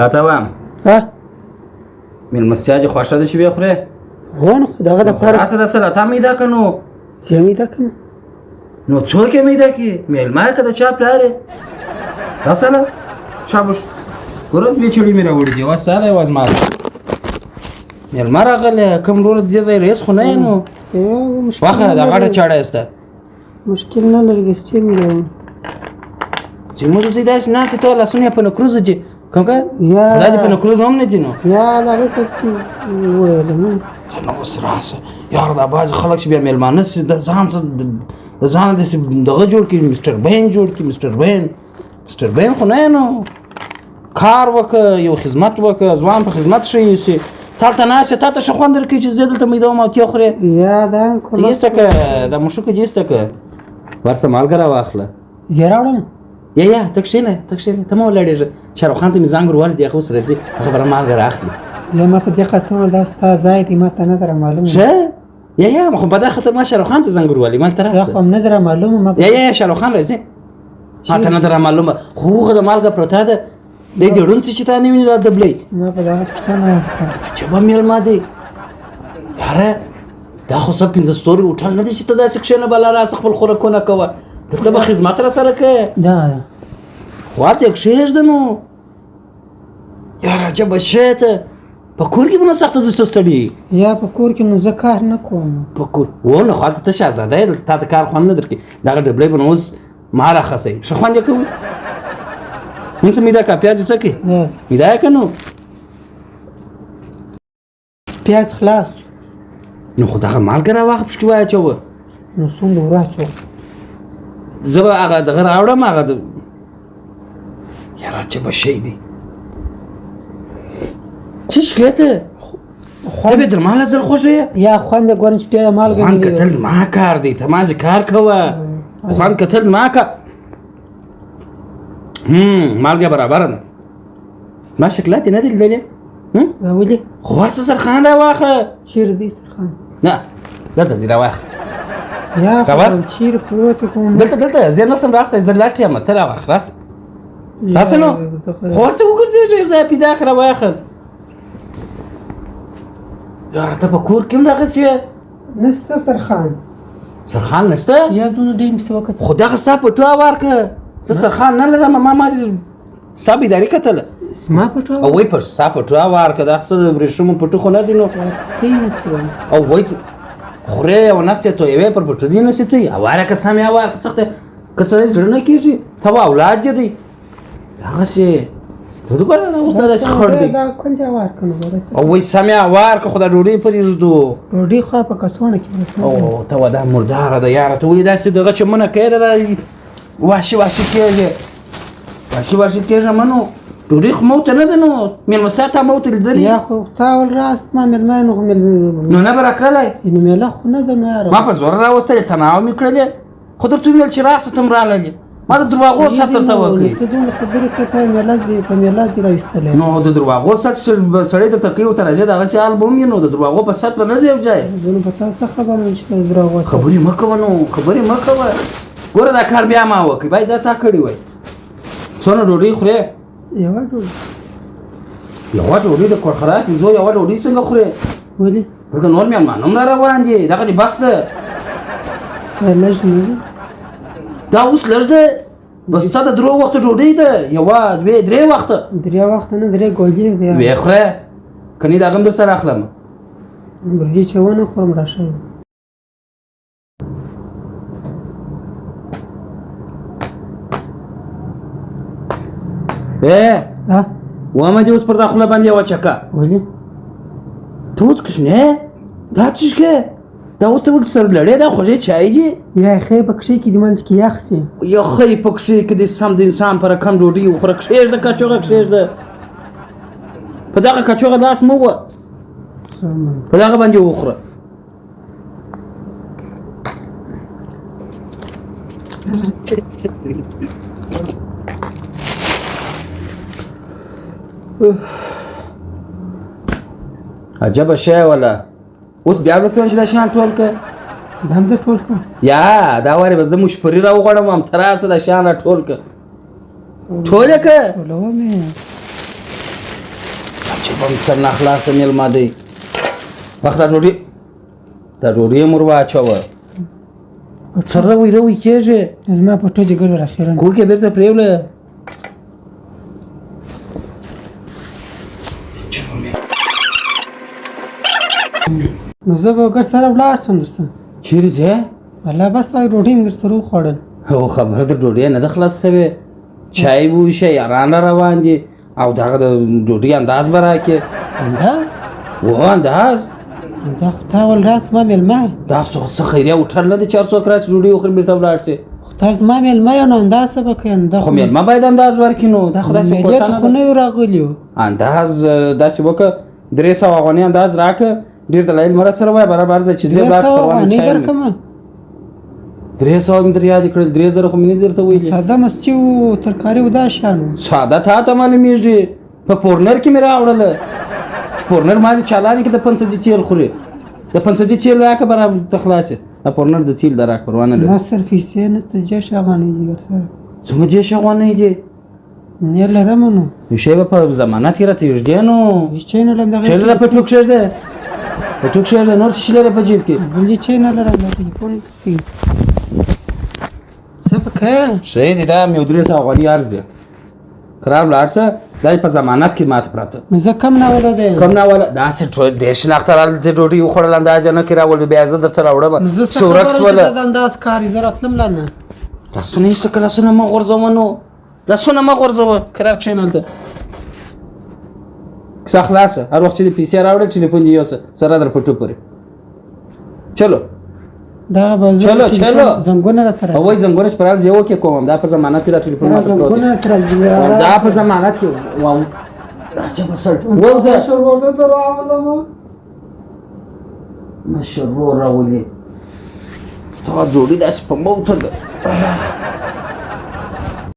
تا وام میلمستیا دې خوښه ده چې ویې خورې هو نو دغه دپاره راسه د سلاته میده که نو څه میده کړم نو څوک یې میده کړي میلمه یې که د چا پلار یې راسله شاباش ګوره دوې چړې مې راوړي دي یوه ستا ده یوه زما ده میلمه راغلی کوم وروره د دې ځای رئیس خو نه یې نو واخله دا غټه چاړه یې سته مشکل نه لري ګستې مې راوړي چې موږ داسې داسې ناستې ته لاسونه یې په نکروزو دي کوم که دا دې په نکروز هم نه دي نو یا دغه څه وویلم نو اوس راسه یاره دا بعضې خلک چې بیا میلمانه سي د ځان د ځانه داسې دغه جوړ کړي مسټر بین جوړ کړي مسټر بین خو نه یې نو کار وکړه یو خدمت وکړه ځوان په خدمت ښه ایسي تالته ناست تا ته ښه خوند درکوي چې زه دلته میده وم او ته خورې یا دا ته ایسته که دا مشوکه دې ایسته که ورسه مالګه راواخله زه راوړم یا ته کښېنه ته مه ولاړېږه شاروخ خان ته مې زنګ وروالی دی هغه اوس راځي هغه به رامالګه رااخلي له ما په دې خاطر دا ستا ځای دی ما ته نه در معلومه ښه یا خو په دا خاطر ما شاروخ خان ته زنګ وروالی مالته دا راسه خو هم نه در معلومه یا شاروخ خان راځي ما ته نه در معلومه خو هغه د مالګه پرته ده دی دې ړوند سي چې تا نه ویني دا دبلی ما په دغه پوښتنه وکړه عجبه میلمه دی یاره دا خو څه پنځه ستوري هوټل نه دی چې ته داسې کښېنه بله راسه خپل خوراکونه کوه دلته به خدمت راسره کوې دا خواته یې کښېږده نو یاره عجبه شی ته په کور کې به نو سخته ځه ستړي یا په کور کې نو زه کار نه کوم په کور و نو خواته ته شهزاده یې تا ته کار خوند نه درکړي دغه ډبلی به نو اوس ما راخسئ ښه خوند یې کوو نن څه میده که پیاز یې څه کړي میده یې که نو پیاز خلاص نو خو دغه مالګه راواخه پشکې واچوه نو څومره وراچوم زه به هغه دغه راوړم هغه یاره عجبه شی دی څه شکایت ته به در ماله زر خوښه یې یا خوند یې ګورم چې ډېره مالګه خوند کتل زما کار دی ته مازې کار کوه خوند کتل زما کار مالګه برابره ده ما شکلات یې نه دي لیدلې ولې خو ورسه سرخان راواخه چیرې دی سرخان نه دلته دې راواخه یا خو چیرې پروت کوم دلته زه نسم راخسئ زه لاټ یم ته راواخه راسه راسه نو خو ورسه وګرځېږه یو ځای پیدا کړه راواخه یاره ته په کور کې هم دغسې یې نسته سرخان نسته یا دونه ډېر مې څه وکړه خو دغه ستا پټو هوار که زه سرخان نه لرم ما مازې ستا بیداري کتله زما پټو او وایي ستا پټو هوار که دغه څه د ورېښمو پټو خو نه دي نو ته یې نسي او وایي خورې او نستې تویوې پر پټو دي نسي توی هواره که سمې هوار که سخته که څه زړه نه کېږي ته به اولاد دې دی هغسې ته وګوره دا اوس دا داسې خړ دی دا کونج هوار که نو او وایي سمې هوار که خو دا ډوډۍ پرېږدو ډوډۍ خو په کڅوړه کې او ته وا دا مرداره ده یاره ته ولې داسې دغه چمنه کوې دا وحشي کېږي وحشي کېږه منو ډوډۍ خو موته نه ده نو مېلمستیا تا موته لیدلې یا خو تا ول راس ما مېلمه نو نو نه به راکړلی نو مېله خو نه ده نو یاره ما په زوره راوستلې تناوه مې کړلې خو درته وویل چې راسه ته م راللې ما د درواغو سات درته وکړي ته دومره خبرې کوې ته په میله دې راویستلی نو د درواغو سات سړی درته کوي ورته راځي دغسې حال به ومي نو د درواغو په سات به نه ځې یو ځای زه نو په تا څه خبر یم چې درواغو خبرې مه کوه نو خبرې مه کوه ګوره دا کار بیا ما وکړي باید دا تا کړي وای څونه ډوډۍ خورې یوه ډوډۍ د کور خراب زو یوه ډوډۍ څنګه خورې ولې دلته نور مېلمانه هم را روان دي دغه دې بس ده لږ نه ده دا اوس لږ ده بس ستا د درو وخته ډوډۍ ده یوه دوې درې وخته درې وخته نه درې ګولې دی ویې خوره که نه د هغه هم در سره اخلم برګې چې ونه خورم راشه وامه دې اوس پر دا خوله باندې یوه چکه ولې ته اوس کوچنی دا څښکې دا اوس ته ورته سره لړې دا خوږې چای دي یا یخی په کښې کې دې منځ کې یخ سي یخی په کښې کې دې سم د انسان په رقم ډوډۍ وخوره کښېږده کچوغه کښېږده په دغه کچوغه لاس مه وه په دغه باندې وخوره عجبه شی ولا اوس بیا ورته چې دا شیان ټول کړه دا هم زه ټول کړم یا دا وارې به زه مشپري راوغواړم هم ته راسه دا شیان را ټول کړه ټول یې کړه ټولوم یې چې په سر نه خلاصه مېلمه دی وخت دا ډوډۍ مور واچوه سر روی کېږي زما په ټوجې ګرځه راخیرن کوکې بېرته پرېوله نو زه به ګډ سره ولاړ شم درسه چیرې ځې الله بس تا ډوډۍ مې درسره وخوړل هو خبره د ډوډۍ نه ده خلاص شوې چای به وشي یاران را روان دي او دغه د ډوډۍ انداز به راکړې انداز و انداز دا خو تا ول راس ما مېلمه دا څه خیریه هوټل نه دی چې هر څوک راشي ډوډۍ وخوري بېرته ولاړ شي خو تا زما مېلمه یې نو انداز څه به کوې دا خو مېلمه باید انداز ورکړي نو دا خو داسې مېلې ته خو نه یو راغلي وو انداز داسې وکړه 300 افغانۍ انداز راکړه ډېر دلایل مراد سره وایه برابر ځای چې زه بلاس پروانه چای 300 مې در یاد کړل 3000 خو مې نه درته ویلي ساده مستي و ترکاري و دا شان ساده تا ته معلومېږي په پورنر کې مې راوړله چې پورنر مازې چالانې کې د 500 تیل خوري د 500 تیل راکړه برابر ته خلاصې د پورنر د تیل د راکړه پروانه لري ماستر پیسې نسته جېش افغانۍ دي ورسره څنګه جېش افغانۍ دي نه لرم نو یو شی به په ضمانت کې راته یږدې نو هیڅ نه لرم دغه چېرې په ټوک کښېږده په ټوک کښېږده نور څه شي لرې په جیب کې بل هیڅ نه لرم دا ټلیفون کې څه پکې صحیح دی دا مې 300 افغانۍ ارزي خراب لاړ څه دا په ضمانت کې ماته پراته زه کم نه ولده کم نه ولا داسې ډېر شناخته راته ډوډۍ وخوړل انداز نه کې راول بیا زه درته راوړم سورکس ولا د انداز کاری زه راتلم لانه لاسونه یې څه لاسونه ما غورځوم نو لاسونه ما غورځوه کرار کښېنل ته کیسه خلاصه هر وخت چې دې پیسې راوړې ټلیفون دې یوسه سره در په ټوپ پورې چلو دا به چلو زنګونه راته راځي وای زنګونه چې پر ځای وکې کوم دا په ضمانت کې دا ټلیفون ما ته زنګونه راته راځي دا په ضمانت کې واو راځه بسړ وځه شروع ته راغلم مشروع راولي تا ډوډۍ داسې په موته ده